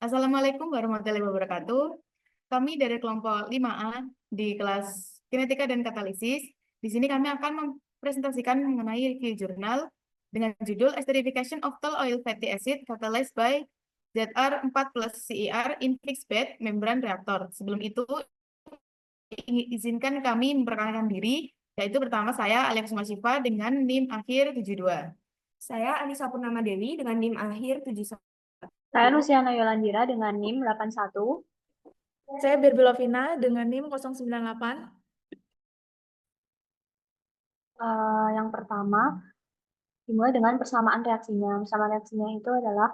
Assalamualaikum warahmatullahi wabarakatuh. Kami dari kelompok 5A di kelas Kinetika dan Katalisis. Di sini kami akan mempresentasikan mengenai review jurnal dengan judul Esterification of Tall Oil Fatty Acid Catalyzed by ZR4 plus CER in Fixed Bed Membrane Reactor. Sebelum itu, izinkan kami memperkenalkan diri, yaitu pertama saya Alia Kusuma Syifa dengan NIM akhir 72. Saya Anissa Purnama Dewi dengan NIM akhir 71. Saya Luciana Yolandira dengan NIM 81. Saya Berbelovina dengan NIM 098. Yang pertama, dimulai dengan persamaan reaksinya. Persamaan reaksinya itu adalah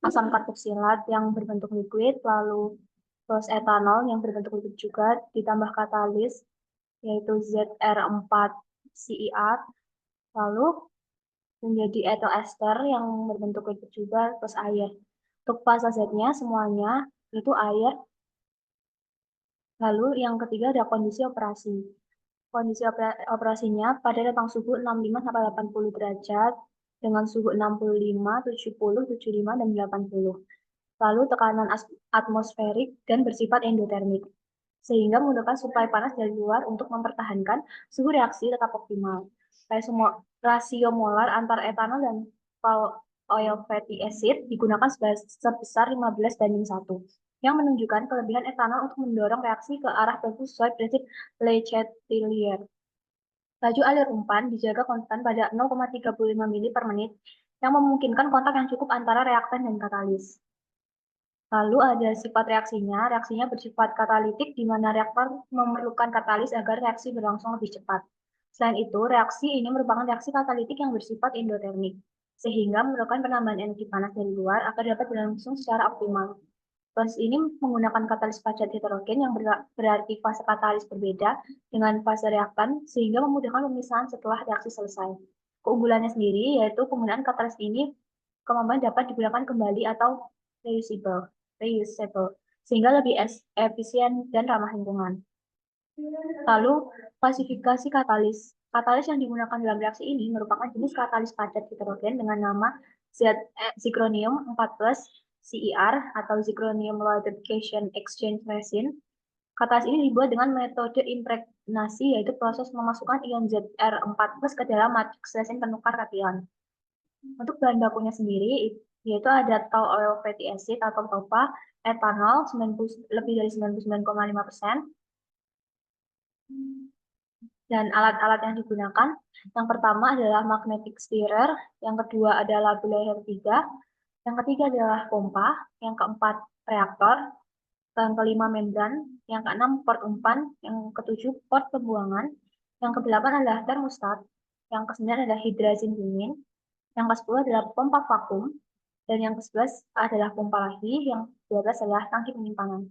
asam karboksilat yang berbentuk liquid, lalu plus etanol yang berbentuk liquid juga, ditambah katalis, yaitu ZR4CER, lalu menjadi ethyl ester yang berbentuk liquid juga, plus air. Untuk fase Z-nya semuanya itu air. Lalu yang ketiga ada kondisi operasi. Kondisi operasinya pada rentang suhu 65-80 derajat dengan suhu 65, 70, 75, dan 80. Lalu tekanan atmosferik dan bersifat endotermik, sehingga memudahkan suplai panas dari luar untuk mempertahankan suhu reaksi tetap optimal. Kayak semua rasio molar antar etanol dan oil fatty acid digunakan sebesar 15:1, yang menunjukkan kelebihan etanol untuk mendorong reaksi ke arah bagus sesuai prinsip Le Chatelier. Laju alir umpan dijaga konstan pada 0,35 mili per menit, yang memungkinkan kontak yang cukup antara reaktan dan katalis. Lalu ada sifat reaksinya. Reaksinya bersifat katalitik, di mana reaktor memerlukan katalis agar reaksi berlangsung lebih cepat. Selain itu, reaksi ini merupakan reaksi katalitik yang bersifat endotermik, sehingga memerlukan penambahan energi panas dari luar agar dapat berlangsung secara optimal. Proses ini menggunakan katalis padat heterogen yang berarti fase katalis berbeda dengan fase reaktan, sehingga memudahkan pemisahan setelah reaksi selesai. Keunggulannya sendiri yaitu penggunaan katalis ini kemampuan dapat digunakan kembali atau reusable, sehingga lebih efisien dan ramah lingkungan. Lalu, klasifikasi katalis. Katalis yang digunakan dalam reaksi ini merupakan jenis katalis padat heterogen dengan nama zirconium 4+ CER atau zirconium loaded cation exchange resin. Katalis ini dibuat dengan metode impregnasi, yaitu proses memasukkan ion Zr4+ ke dalam matriks resin penukar kation. Untuk bahan bakunya sendiri, yaitu ada tall oil fatty acid atau TOFA, etanol lebih dari 99,5%, dan alat-alat yang digunakan. Yang pertama adalah magnetic stirrer, yang kedua adalah boiler 3, yang ketiga adalah pompa, yang keempat reaktor, yang kelima membran, yang keenam port umpan, yang ketujuh port pembuangan, yang kedelapan adalah termostat, yang kesembilan adalah hidrazin dingin, yang ke-10 adalah pompa vakum, dan yang ke-11 adalah pompa lagi, yang ke-12 adalah tangki penyimpanan.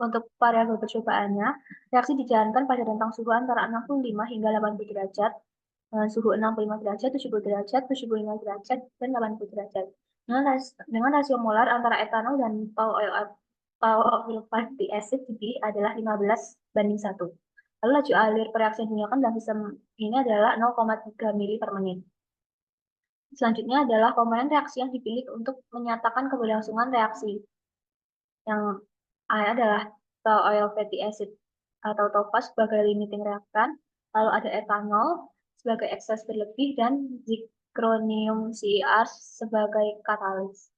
Untuk variabel percobaannya, reaksi dijalankan pada rentang suhu antara 65 hingga 80 derajat, dengan suhu 65 derajat, 70 derajat, 75 derajat, dan 80 derajat. Dengan rasio molar antara etanol dan tall oil fatty acid dipilih adalah 15:1. Lalu laju alir reaksi yang digunakan dalam sistem ini adalah 0,3 mili per menit. Selanjutnya adalah komponen reaksi yang dipilih untuk menyatakan keberlangsungan reaksi. Yang A adalah tall oil fatty acid atau TOFA sebagai limiting reaktan, lalu ada etanol sebagai ekses berlebih, dan zirconium CER sebagai katalis.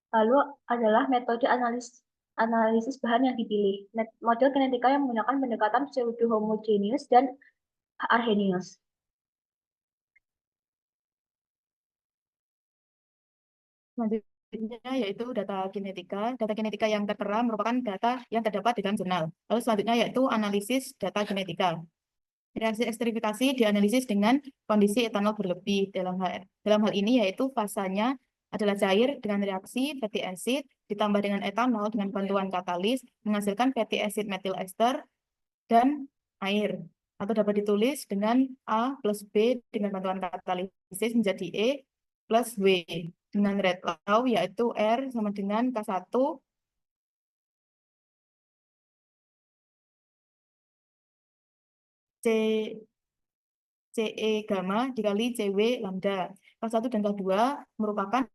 Lalu adalah metode analisis bahan yang dipilih. Model kinetika yang menggunakan pendekatan pseudo-homogeneous dan Arrhenius. Selanjutnya yaitu data kinetika. Data kinetika yang tertera merupakan data yang terdapat di dalam jurnal. Lalu selanjutnya yaitu analisis data kinetika. Reaksi esterifikasi dianalisis dengan kondisi etanol berlebih. Dalam hal ini yaitu fasanya adalah cair dengan reaksi fatty acid ditambah dengan etanol dengan bantuan katalis menghasilkan fatty acid methyl ester dan air. Atau dapat ditulis dengan A plus B dengan bantuan katalisis menjadi E plus W. Dengan red law yaitu R sama dengan K1 CE gamma dikali CW lambda. K1 dan K2 merupakan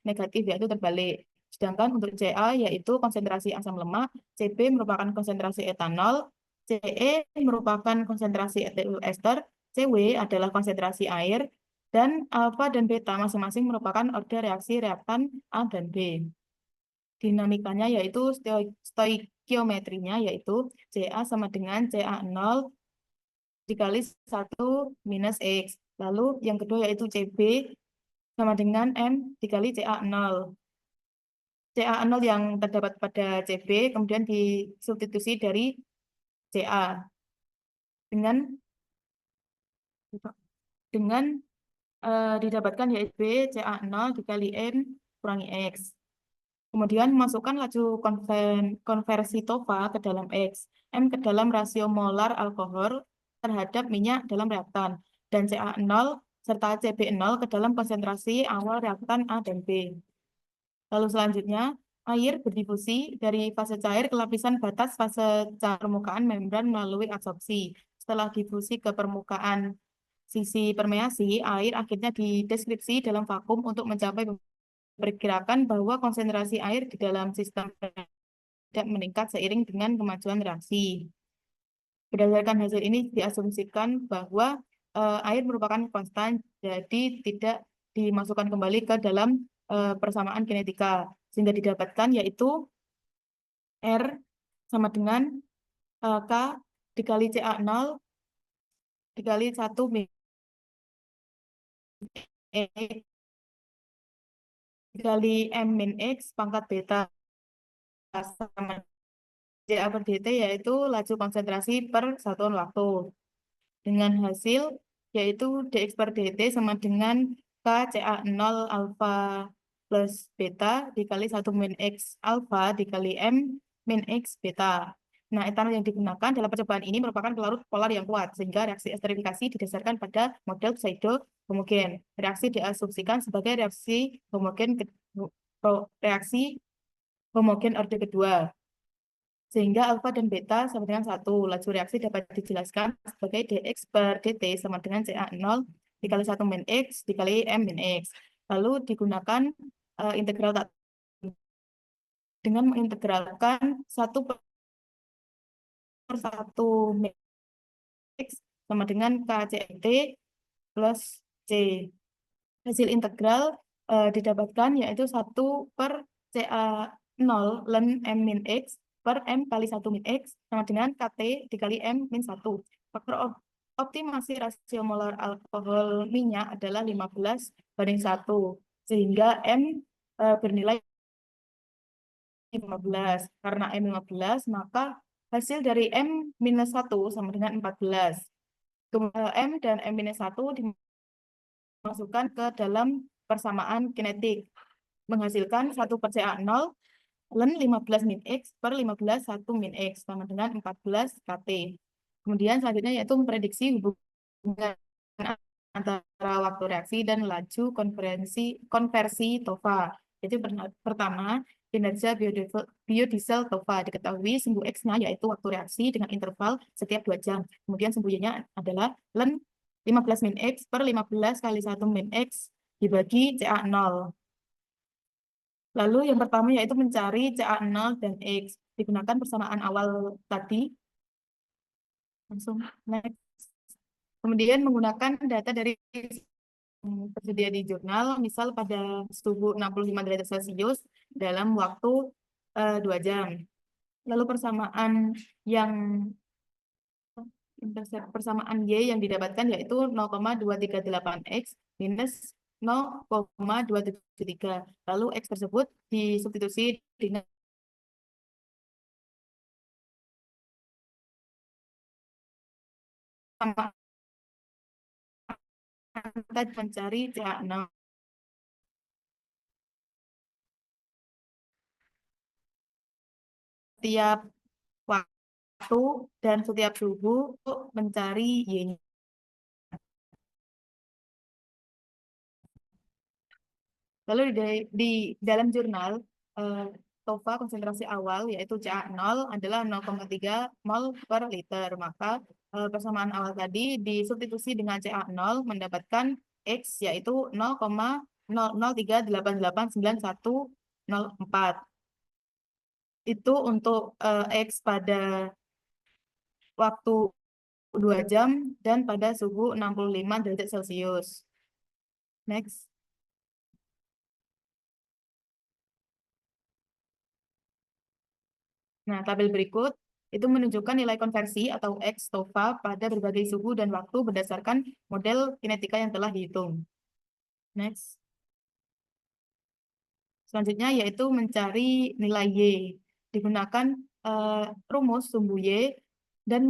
negatif yaitu terbalik. Sedangkan untuk Ca yaitu konsentrasi asam lemak, Cb merupakan konsentrasi etanol, Ce merupakan konsentrasi etil ester, Cw adalah konsentrasi air, dan alfa dan beta masing-masing merupakan order reaksi reaktan A dan B. Dinamikanya yaitu stoikiometrinya yaitu Ca sama dengan Ca0 dikali 1 minus X. Lalu yang kedua yaitu Cb sama dengan M dikali Ca0. Ca0 yang terdapat pada Cb kemudian disubstitusi dari Ca dengan didapatkan yaitu Ca0 dikali M kurangi X. Kemudian masukkan laju konversi TOFA ke dalam X, M ke dalam rasio molar alkohol terhadap minyak dalam reaktan, dan Ca0 serta Cb0 ke dalam konsentrasi awal reaktan A dan B. Lalu selanjutnya, air berdifusi dari fase cair ke lapisan batas fase permukaan membran melalui absorpsi. Setelah difusi ke permukaan sisi permeasi, air akhirnya dideskripsi dalam vakum untuk mencapai perkirakan bahwa konsentrasi air di dalam sistem tidak meningkat seiring dengan kemajuan reaksi. Berdasarkan hasil ini diasumsikan bahwa air merupakan konstan, jadi tidak dimasukkan kembali ke dalam persamaan kinetika, sehingga didapatkan yaitu R sama dengan K dikali Ca0 dikali 1 min X dikali M min X pangkat beta sama Ca per dt yaitu laju konsentrasi per satuan waktu. Dengan hasil yaitu dx per dt sama dengan K Ca0 alfa plus beta dikali 1 min X alfa dikali M min X beta. Nah, etanol yang digunakan dalam percobaan ini merupakan pelarut polar yang kuat, sehingga reaksi esterifikasi didasarkan pada model pseudo-homogen. Reaksi diasumsikan sebagai reaksi homogen orde kedua. Sehingga alfa dan beta sama dengan 1. Laju reaksi dapat dijelaskan sebagai dx per dt sama dengan Ca0 dikali 1 min X dikali M min X. Lalu digunakan integral dengan mengintegralkan 1 per 1 min X sama dengan KCT plus C. Hasil integral didapatkan yaitu 1 per Ca0 ln M min X per M kali 1 min X sama dengan KT dikali M min 1. Faktor optimasi rasio molar alkohol minyak adalah 15:1, sehingga M bernilai 15. Karena M 15, maka hasil dari M minus 1 sama dengan 14. M dan M minus 1 dimasukkan ke dalam persamaan kinetik, menghasilkan 1 per Ca0 ln 15 min X per 15 1 min X sama dengan 14 KT. Kemudian selanjutnya yaitu memprediksi hubungan antara waktu reaksi dan laju konversi TOFA. Jadi pertama, kinerja biodiesel TOFA diketahui sumbu X-nya yaitu waktu reaksi dengan interval setiap 2 jam. Kemudian sumbu Y-nya adalah ln 15 min X per 15 kali 1 min X dibagi Ca0. Lalu yang pertama yaitu mencari Ca0 dan X. Digunakan persamaan awal tadi. Langsung next. Kemudian menggunakan data dari tersedia di jurnal, misal pada suhu 65 derajat Celcius dalam waktu 2 jam. Lalu persamaan Y yang didapatkan yaitu 0,238X minus 0,273. Lalu X tersebut disubstitusi dengan sama mencari Ca0. Setiap waktu dan setiap suhu untuk mencari Y-nya. Lalu di dalam jurnal TOFA konsentrasi awal yaitu Ca0 adalah 0,3 mol per liter. Maka persamaan awal tadi disubstitusi dengan Ca0 mendapatkan X yaitu 0,238 0,0388914. Itu untuk X pada waktu 2 jam dan pada suhu 65 derajat Celcius. Next. Nah, tabel berikut itu menunjukkan nilai konversi atau X TOFA pada berbagai suhu dan waktu berdasarkan model kinetika yang telah dihitung. Next. Selanjutnya yaitu mencari nilai Y. Digunakan rumus sumbu Y dan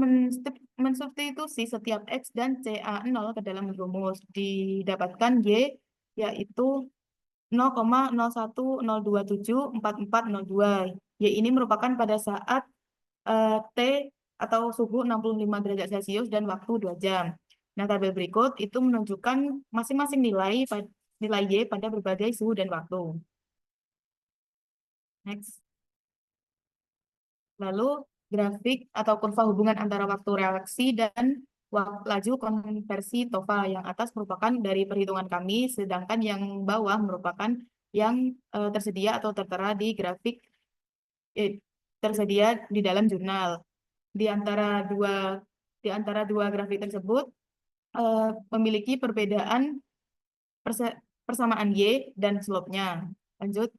mensubstitusi setiap X dan CA0 ke dalam rumus. Didapatkan Y yaitu 0,0102744402. Y ini merupakan pada saat T atau suhu 65 derajat Celcius dan waktu 2 jam. Nah, tabel berikut itu menunjukkan masing-masing nilai Y pada berbagai suhu dan waktu. Next. Lalu grafik atau kurva hubungan antara waktu reaksi dan laju konversi TOFA. Yang atas merupakan dari perhitungan kami, sedangkan yang bawah merupakan yang tersedia atau tertera di grafik tersedia di dalam jurnal. Di antara dua grafik tersebut memiliki perbedaan persamaan Y dan slope-nya. Lanjut.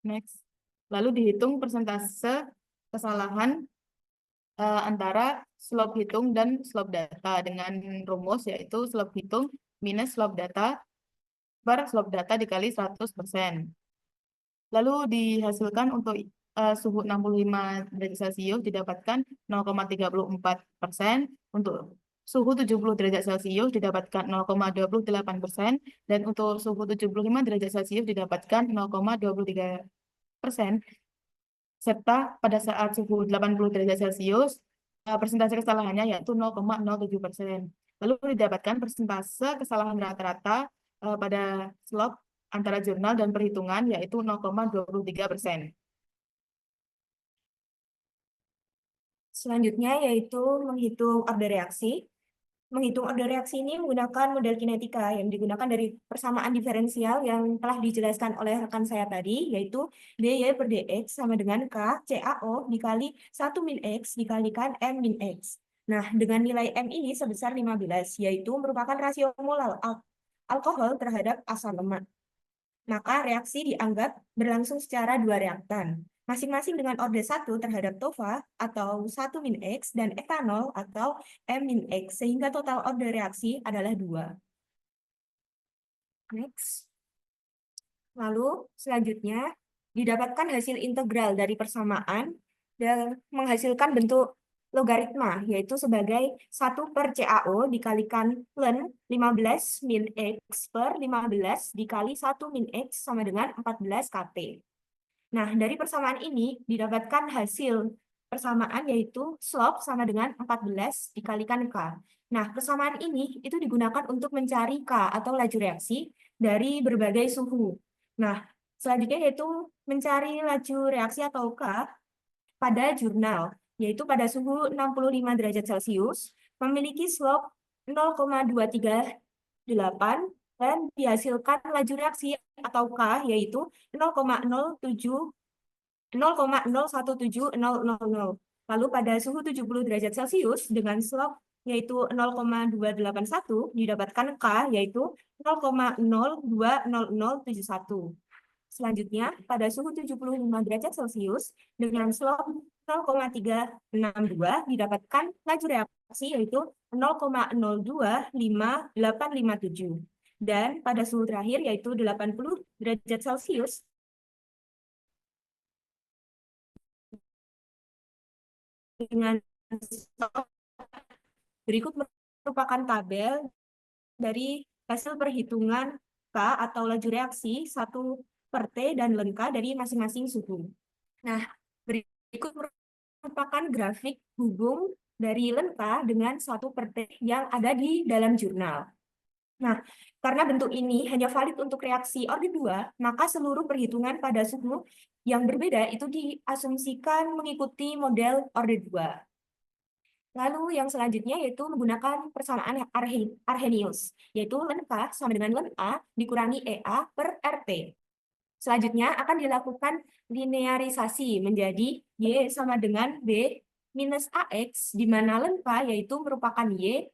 Next. Lalu dihitung persentase kesalahan antara slope hitung dan slope data dengan rumus yaitu slope hitung minus slope data per slope data dikali 100%. Lalu dihasilkan untuk suhu 65 derajat Celcius didapatkan 0,34%, untuk suhu 70 derajat Celcius didapatkan 0,28%, dan untuk suhu 75 derajat Celcius didapatkan 0,23%, serta pada saat suhu 80 derajat Celcius, persentase kesalahannya yaitu 0,07%. Lalu didapatkan persentase kesalahan rata-rata pada slope antara jurnal dan perhitungan yaitu 0,23%. Selanjutnya yaitu menghitung order reaksi. Menghitung order reaksi ini menggunakan model kinetika yang digunakan dari persamaan diferensial yang telah dijelaskan oleh rekan saya tadi, yaitu dy per dx sama dengan k CaO dikali 1 min x dikalikan m min x. Nah, dengan nilai m ini sebesar 15, yaitu merupakan rasio mol alkohol terhadap asam lemak. Maka reaksi dianggap berlangsung secara dua reaktan, masing-masing dengan orde 1 terhadap TOFA atau 1 min X dan etanol atau M min X, sehingga total orde reaksi adalah 2. Next. Lalu selanjutnya didapatkan hasil integral dari persamaan dan menghasilkan bentuk logaritma, yaitu sebagai 1 per CaO dikalikan ln 15 min X per 15 dikali 1 min X sama dengan 14 Kt. Nah, dari persamaan ini didapatkan hasil persamaan yaitu slope sama dengan 14 dikalikan K. Nah, persamaan ini itu digunakan untuk mencari K atau laju reaksi dari berbagai suhu. Nah, selanjutnya yaitu mencari laju reaksi atau K pada jurnal, yaitu pada suhu 65 derajat Celcius, memiliki slope 0,238 dan dihasilkan laju reaksi atau K yaitu 0,017000. Lalu pada suhu 70 derajat Celcius dengan slope yaitu 0,281 didapatkan K yaitu 0,020071. Selanjutnya, pada suhu 75 derajat Celcius dengan slope 0,362 didapatkan laju reaksi yaitu 0,025857. Dan pada suhu terakhir yaitu 80 derajat Celcius dengan slope berikut merupakan tabel dari hasil perhitungan K atau laju reaksi 1 per T dan ln K dari masing-masing suhu. Nah, berikut merupakan grafik hubung dari ln K dengan 1 per T yang ada di dalam jurnal. Nah, karena bentuk ini hanya valid untuk reaksi orde 2, maka seluruh perhitungan pada suhu yang berbeda itu diasumsikan mengikuti model orde 2. Lalu yang selanjutnya yaitu menggunakan persamaan Arrhenius, yaitu len K sama dengan len A dikurangi EA per RT. Selanjutnya akan dilakukan linearisasi menjadi Y sama dengan B minus AX, di mana len K yaitu merupakan Y,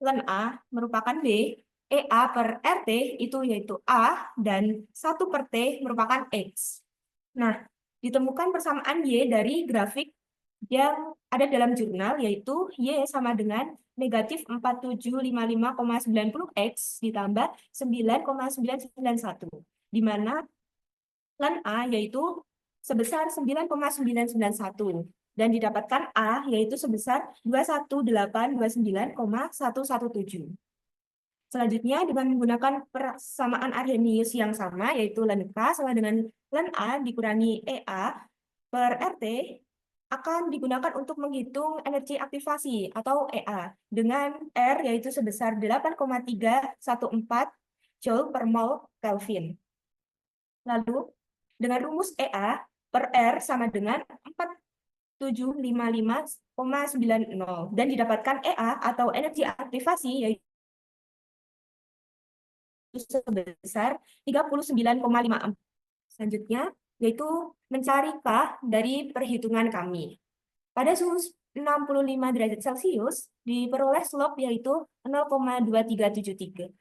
len A merupakan B, EA per RT itu yaitu A, dan 1 per T merupakan X. Nah, ditemukan persamaan Y dari grafik yang ada dalam jurnal, yaitu Y sama dengan negatif 4755,90X ditambah 9,991, di mana len A yaitu sebesar 9,991 dan didapatkan A yaitu sebesar 21829,117. Selanjutnya dengan menggunakan persamaan Arrhenius yang sama yaitu len K sama dengan len A dikurangi EA per RT akan digunakan untuk menghitung energi aktivasi atau EA dengan R yaitu sebesar 8,314 Joule per mol Kelvin. Lalu dengan rumus EA per R sama dengan 4755,90 dan didapatkan EA atau energi aktivasi yaitu sebesar 39,56. Selanjutnya yaitu mencari K dari perhitungan kami. Pada suhu 65 derajat Celcius diperoleh slope yaitu 0,2372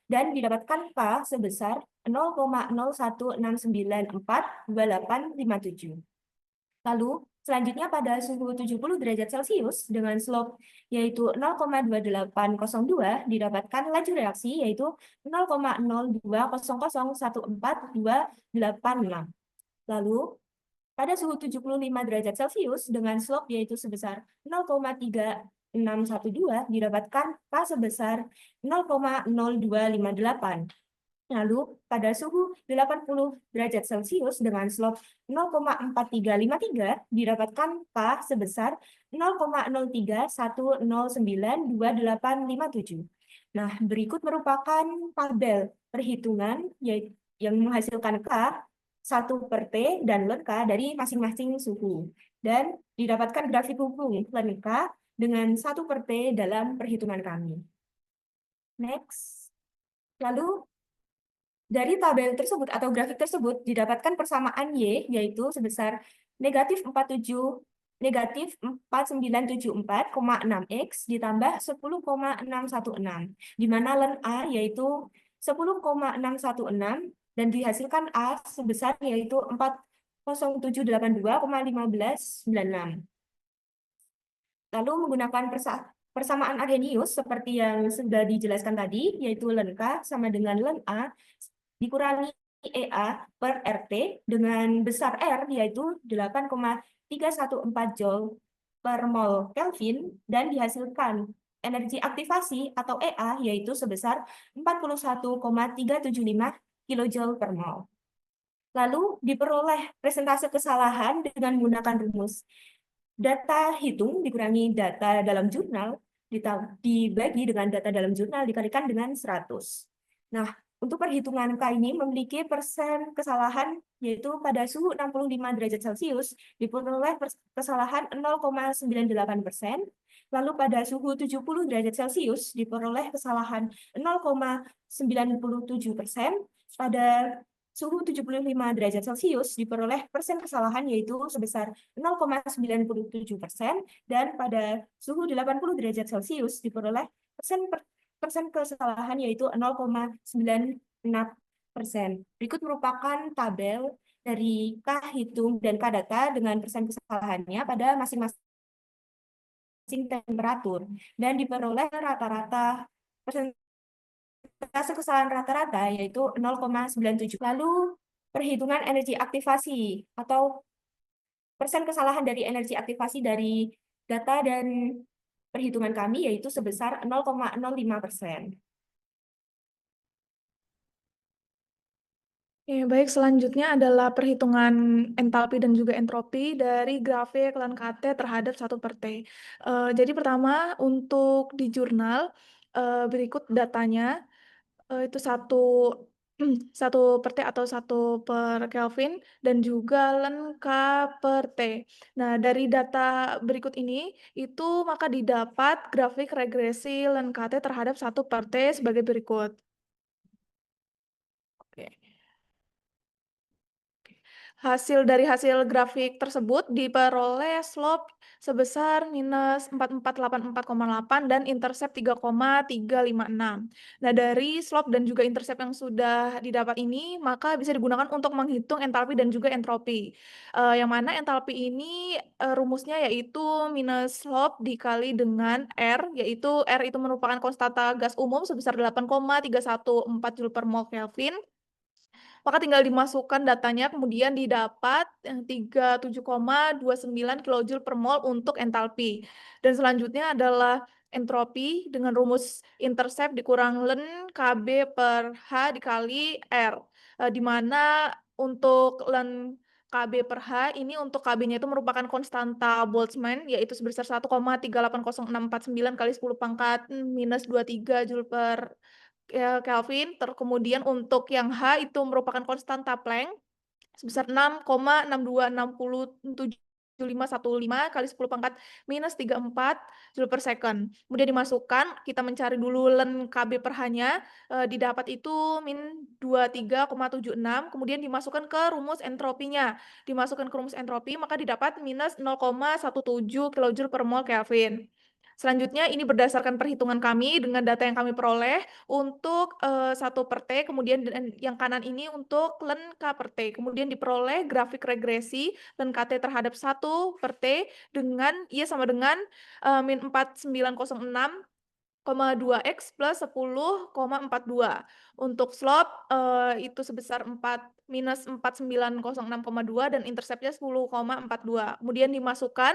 dan didapatkan K sebesar 0,016942857. Lalu selanjutnya pada suhu 70 derajat Celcius dengan slope yaitu 0,2802 didapatkan laju reaksi yaitu 0,0200142886. Lalu pada suhu 75 derajat Celcius dengan slope yaitu sebesar 0,3612 didapatkan K sebesar 0,0258. Lalu pada suhu 80 derajat Celcius dengan slope 0,4353 didapatkan K sebesar 0,0310922857. Nah, berikut merupakan tabel perhitungan yang menghasilkan K 1 per T dan len K dari masing-masing suhu. Dan didapatkan grafik hubung len K dengan 1 per T dalam perhitungan kami. Next. Lalu dari tabel tersebut atau grafik tersebut didapatkan persamaan Y yaitu sebesar negatif 4974,6X ditambah 10,616, di mana len A yaitu 10,616 dan dihasilkan A sebesar yaitu 40782,1596. Lalu menggunakan persamaan Arrhenius seperti yang sudah dijelaskan tadi, yaitu len K sama dengan len A dikurangi EA per RT dengan besar R yaitu 8,314 Joule per mol Kelvin dan dihasilkan energi aktivasi atau EA yaitu sebesar 41,375 kilojoule per mol. Lalu diperoleh presentase kesalahan dengan menggunakan rumus data hitung dikurangi data dalam jurnal dibagi dengan data dalam jurnal dikalikan dengan 100. Nah, untuk perhitungan K ini memiliki persen kesalahan yaitu pada suhu 65 derajat Celcius diperoleh kesalahan 0,98%, lalu pada suhu 70 derajat Celcius diperoleh kesalahan 0,97%, pada suhu 75 derajat Celcius diperoleh persen kesalahan yaitu sebesar 0,97% dan pada suhu 80 derajat Celcius diperoleh persen kesalahan yaitu 0,96%. Berikut merupakan tabel dari K hitung dan K data dengan persen kesalahannya pada masing-masing temperatur dan diperoleh rata-rata persentase kesalahan rata-rata yaitu 0,97. Lalu perhitungan energi aktivasi atau persen kesalahan dari energi aktivasi dari data dan perhitungan kami yaitu sebesar 0,05%. Baik, selanjutnya adalah perhitungan entalpi dan juga entropi dari grafik len KT terhadap 1 per T. Jadi pertama untuk di jurnal berikut datanya itu 1 1 per T atau 1 per Kelvin dan juga Ln K per T. Nah, dari data berikut ini itu maka didapat grafik regresi Ln KT terhadap 1 per T sebagai berikut. Oke. Dari hasil grafik tersebut diperoleh slope sebesar minus 4484,8 dan intercept 3,356. Nah, dari slope dan juga intercept yang sudah didapat ini, maka bisa digunakan untuk menghitung entalpi dan juga entropi. Yang mana entalpi ini rumusnya yaitu minus slope dikali dengan R, yaitu R itu merupakan konstanta gas umum sebesar 8,314 Joule per mol Kelvin. Maka tinggal dimasukkan datanya, kemudian didapat 37,29 kJ per mol untuk entalpi. Dan selanjutnya adalah entropi dengan rumus intercept dikurang Ln Kb per H dikali R. Di mana untuk Ln Kb per H ini untuk Kb-nya itu merupakan konstanta Boltzmann, yaitu sebesar 1,380649 kali 10 pangkat minus 23 Joule per Kelvin. Kemudian untuk yang H itu merupakan konstanta Planck sebesar 6,6267515 kali 10 pangkat minus 34 Joule per second. Kemudian dimasukkan, kita mencari dulu Ln Kb per H-nya, didapat itu min 23,76, kemudian dimasukkan ke rumus entropinya. Dimasukkan ke rumus entropi, maka didapat minus 0,17 kJ per mol Kelvin. Selanjutnya ini berdasarkan perhitungan kami dengan data yang kami peroleh untuk 1 per T, kemudian yang kanan ini untuk Ln K per T. Kemudian diperoleh grafik regresi Ln KT terhadap 1 per T dengan sama dengan min 4906,2 X plus 10,42. Untuk slope itu sebesar minus 4906,2 dan interceptnya 10,42. Kemudian dimasukkan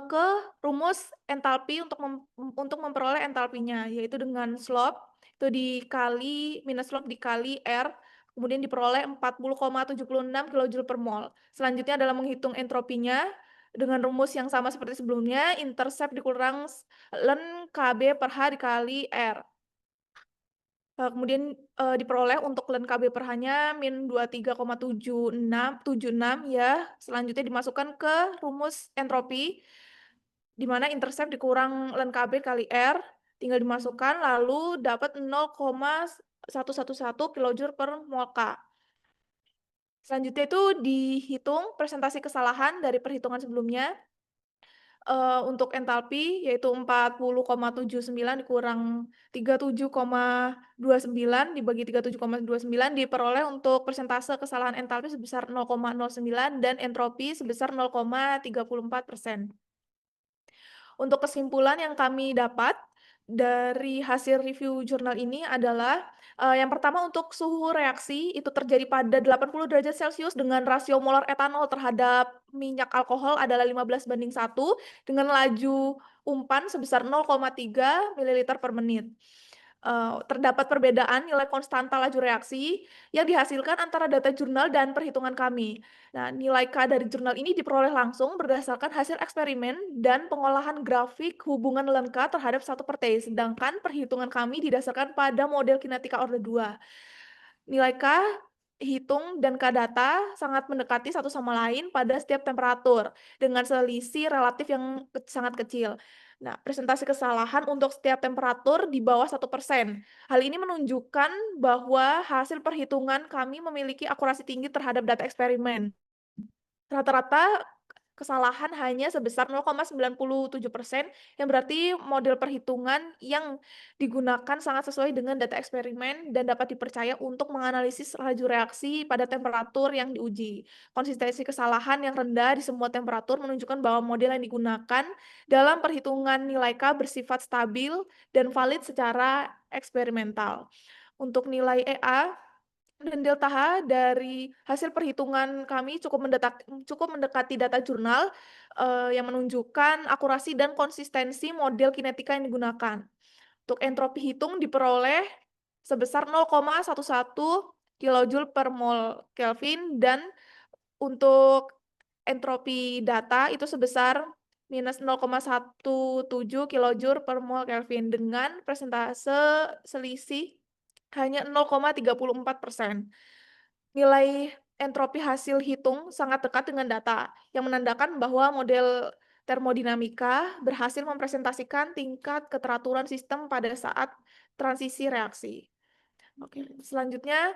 ke rumus entalpi untuk memperoleh entalpinya, yaitu dengan slope itu dikali minus slope dikali R, kemudian diperoleh 40,76 kJ per mol. Selanjutnya adalah menghitung entropinya dengan rumus yang sama seperti sebelumnya, intercept dikurang Ln Kb per H dikali R. Kemudian diperoleh untuk Ln Kb per H-nya min 23,76 ya. Selanjutnya dimasukkan ke rumus entropi, di mana intercept dikurang Ln Kb kali R, tinggal dimasukkan, lalu dapat 0,111 kJ per mol K. Selanjutnya itu dihitung presentasi kesalahan dari perhitungan sebelumnya. Untuk entalpi yaitu 40,79 dikurang 37,29 dibagi 37,29 diperoleh untuk persentase kesalahan entalpi sebesar 0,09 dan entropi sebesar 0,34%. Untuk kesimpulan yang kami dapat dari hasil review jurnal ini adalah yang pertama untuk suhu reaksi itu terjadi pada 80 derajat Celcius dengan rasio molar etanol terhadap minyak alkohol adalah 15:1 dengan laju umpan sebesar 0,3 ml per menit. Terdapat perbedaan nilai konstanta laju reaksi yang dihasilkan antara data jurnal dan perhitungan kami. Nah, nilai K dari jurnal ini diperoleh langsung berdasarkan hasil eksperimen dan pengolahan grafik hubungan Ln K terhadap 1 per T, sedangkan perhitungan kami didasarkan pada model kinetika orde 2. Nilai K hitung dan K data sangat mendekati satu sama lain pada setiap temperatur dengan selisih relatif yang sangat kecil. Nah, presentasi kesalahan untuk setiap temperatur di bawah 1%. Hal ini menunjukkan bahwa hasil perhitungan kami memiliki akurasi tinggi terhadap data eksperimen. Rata-rata kesalahan hanya sebesar 0,97%, yang berarti model perhitungan yang digunakan sangat sesuai dengan data eksperimen dan dapat dipercaya untuk menganalisis laju reaksi pada temperatur yang diuji. Konsistensi kesalahan yang rendah di semua temperatur menunjukkan bahwa model yang digunakan dalam perhitungan nilai K bersifat stabil dan valid secara eksperimental. Untuk nilai EA dan delta H dari hasil perhitungan kami cukup mendekati data jurnal yang menunjukkan akurasi dan konsistensi model kinetika yang digunakan. Untuk entropi hitung diperoleh sebesar 0,11 kJ per mol Kelvin dan untuk entropi data itu sebesar minus 0,17 kJ per mol Kelvin dengan persentase selisih hanya 0,34%. Nilai entropi hasil hitung sangat dekat dengan data, yang menandakan bahwa model termodinamika berhasil mempresentasikan tingkat keteraturan sistem pada saat transisi reaksi. Oke, selanjutnya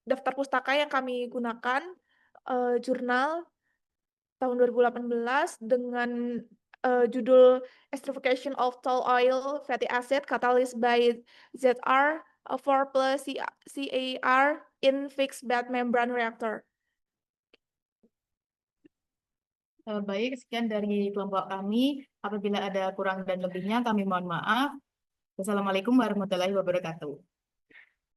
daftar pustaka yang kami gunakan, jurnal tahun 2018 dengan judul Esterification of Tall Oil Fatty Acid Catalyzed by ZR 4 plus CAR in Fixed Bed Membrane Reactor. Baik, sekian dari kelompok kami. Apabila ada kurang dan lebihnya, kami mohon maaf. Wassalamualaikum warahmatullahi wabarakatuh.